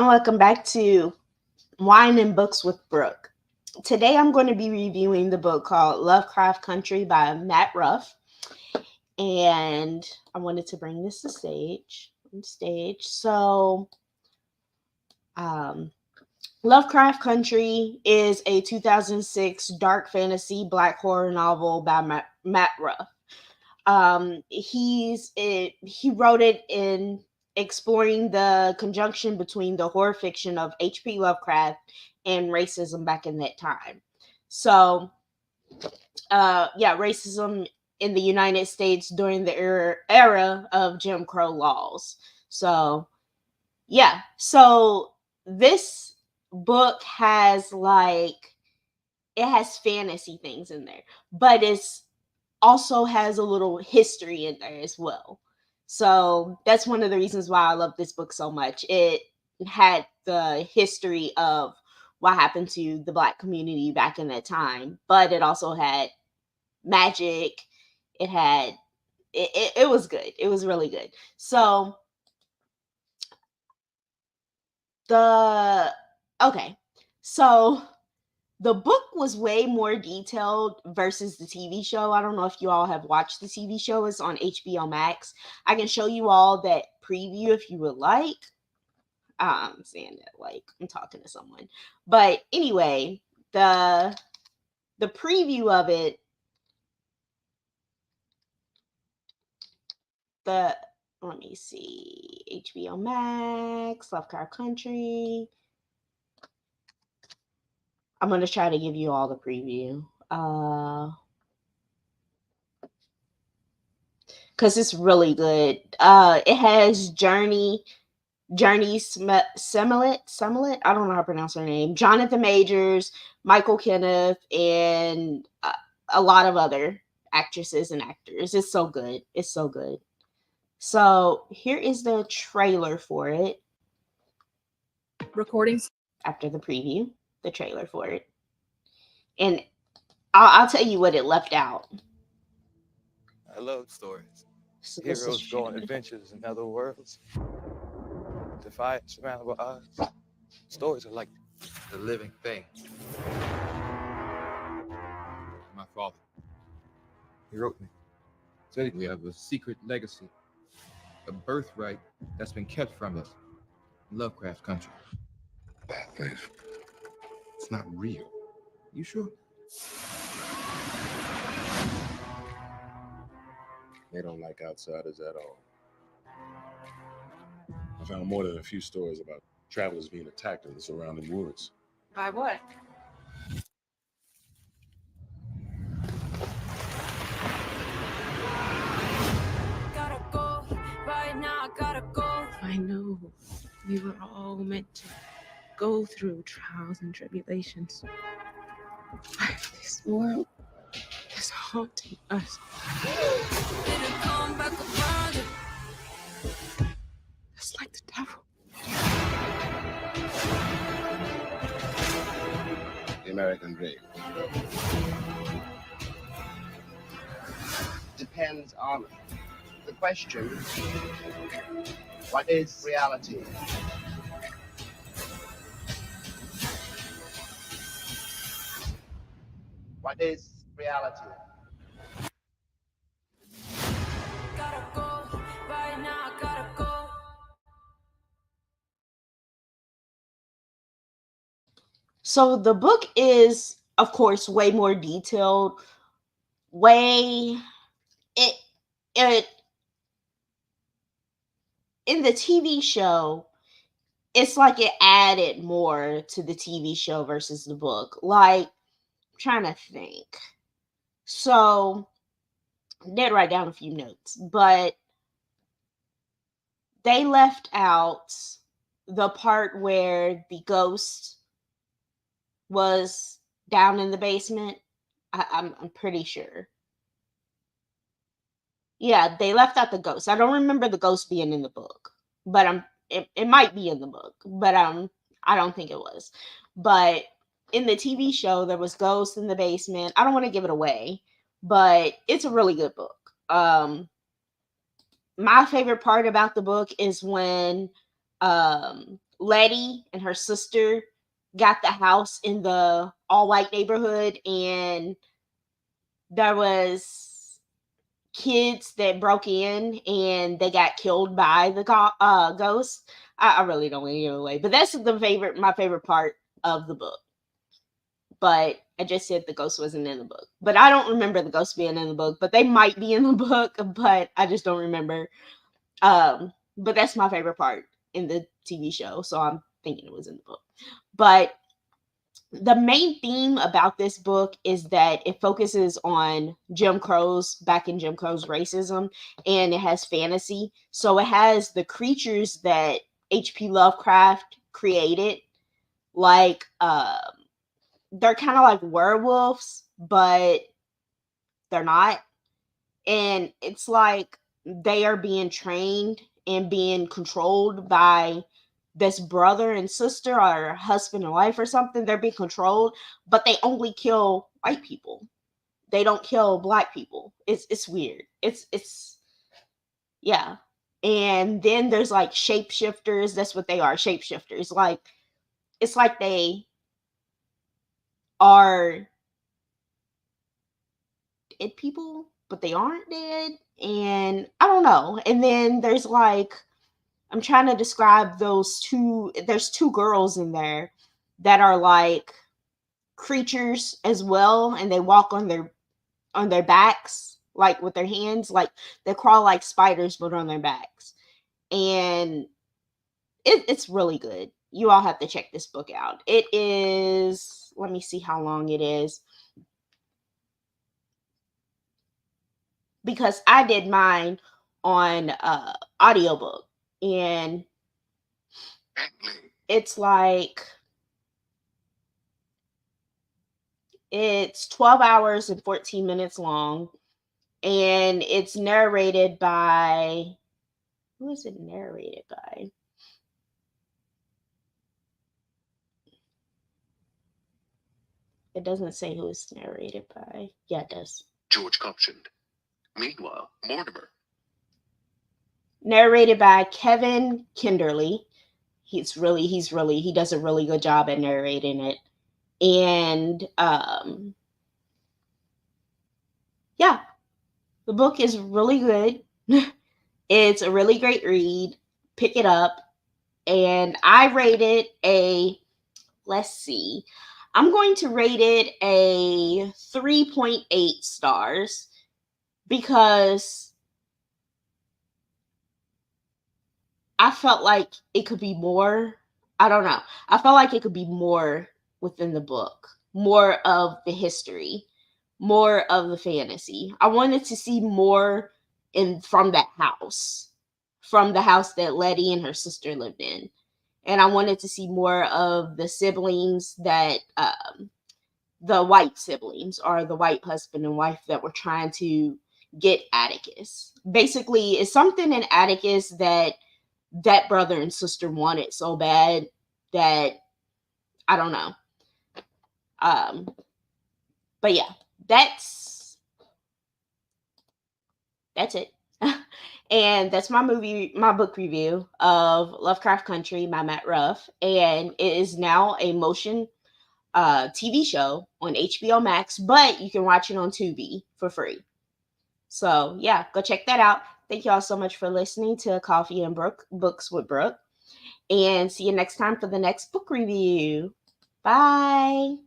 welcome back to Wine and Books with Brook. Today I'm going to be reviewing the book called Lovecraft Country by Matt Ruff. And I wanted to bring this to stage. So, Lovecraft Country is a 2006 dark fantasy black horror novel by Matt Ruff. He wrote it in exploring the conjunction between the horror fiction of H.P. Lovecraft and racism back in that time. So, racism in the United States during the era of Jim Crow laws. So this book has it has fantasy things in there, but it's also has a little history in there as well. So that's one of the reasons why I love this book so much. It had the history of what happened to the Black community back in that time, but it also had magic. It was good. It was really good. So the book was way more detailed versus the TV show. I don't know if you all have watched the TV show. It's on HBO Max. I can show you all that preview if you would like. I'm saying that like I'm talking to someone. But anyway, the preview of it, let me see, HBO Max, Lovecraft Country. I'm going to try to give you all the preview. Because it's really good. It has Journey Smollett. I don't know how to pronounce her name. Jonathan Majors, Michael Kenneth, and a lot of other actresses and actors. It's so good. It's so good. So here is the trailer for it. Recordings after the preview, the trailer for it, and I'll tell you what it left out. I love stories. Heroes go on adventures in other worlds, defy surmountable odds. Stories are like the living thing. My father, He wrote me. said we have a secret legacy, a birthright that's been kept from us. Lovecraft Country. That place, it's not real. You sure? They don't like outsiders at all. I found more than a few stories about travelers being attacked in the surrounding woods. by what? Gotta go right now. I gotta go. I know we were all meant to go through trials and tribulations. But this world is haunting us. Didn't come back around it. It's like the devil. The American dream. Depends on the question, what is reality? What is reality? Gotta go right now. I gotta go. So the book is, of course, way more detailed. It in the TV show, it's like it added more to the TV show versus the book. Like, I'm trying to think. So I did write down a few notes, but they left out the part where the ghost was down in the basement. I'm pretty sure. Yeah, they left out the ghost. I don't remember the ghost being in the book, but it might be in the book, but I don't think it was. But in the TV show, there was ghosts in the basement. I don't want to give it away, but it's a really good book. My favorite part about the book is when Letty and her sister got the house in the all-white neighborhood, and there was kids that broke in and they got killed by the ghost. I really don't want to give it away, but that's my favorite part of the book. But I just said the ghost wasn't in the book. But I don't remember the ghost being in the book. But they might be in the book, but I just don't remember. But that's my favorite part in the TV show. So I'm thinking it was in the book. But the main theme about this book is that it focuses on back in Jim Crow's racism, and it has fantasy. So it has the creatures that H.P. Lovecraft created, like they're kind of like werewolves, but they're not. And it's like they are being trained and being controlled by this brother and sister or husband and wife or something. They're being controlled, but they only kill white people. They don't kill black people. It's weird. It's yeah. And then there's like shapeshifters. That's what they are, shapeshifters. Like it's like they are dead people, but they aren't dead. And I don't know. And then there's like, I'm trying to describe there's two girls in there that are like creatures as well, and they walk on their backs, like with their hands, like they crawl like spiders but on their backs. And it's really good. You all have to check this book out. It is, let me see how long it is, because I did mine on audiobook, and it's 12 hours and 14 minutes long, and it's narrated by, who is it narrated by? It doesn't say who it's narrated by. Yeah, it does. George cautioned. Meanwhile, Mortimer. Narrated by Kevin Kinderly. He does a really good job at narrating it. And yeah, the book is really good. It's a really great read. Pick it up. And I rate it let's see. I'm going to rate it a 3.8 stars because I felt like it could be more. I don't know. I felt like it could be more within the book, more of the history, more of the fantasy. I wanted to see more from the house that Letty and her sister lived in. And I wanted to see more of the siblings that, the white siblings, or the white husband and wife that were trying to get Atticus. Basically, it's something in Atticus that brother and sister wanted so bad that, I don't know. But yeah, that's it. And that's my book review of Lovecraft Country by Matt Ruff. And it is now a motion TV show on HBO Max, but you can watch it on Tubi for free. So yeah, go check that out. Thank you all so much for listening to Coffee and Books with Brook. And see you next time for the next book review. Bye.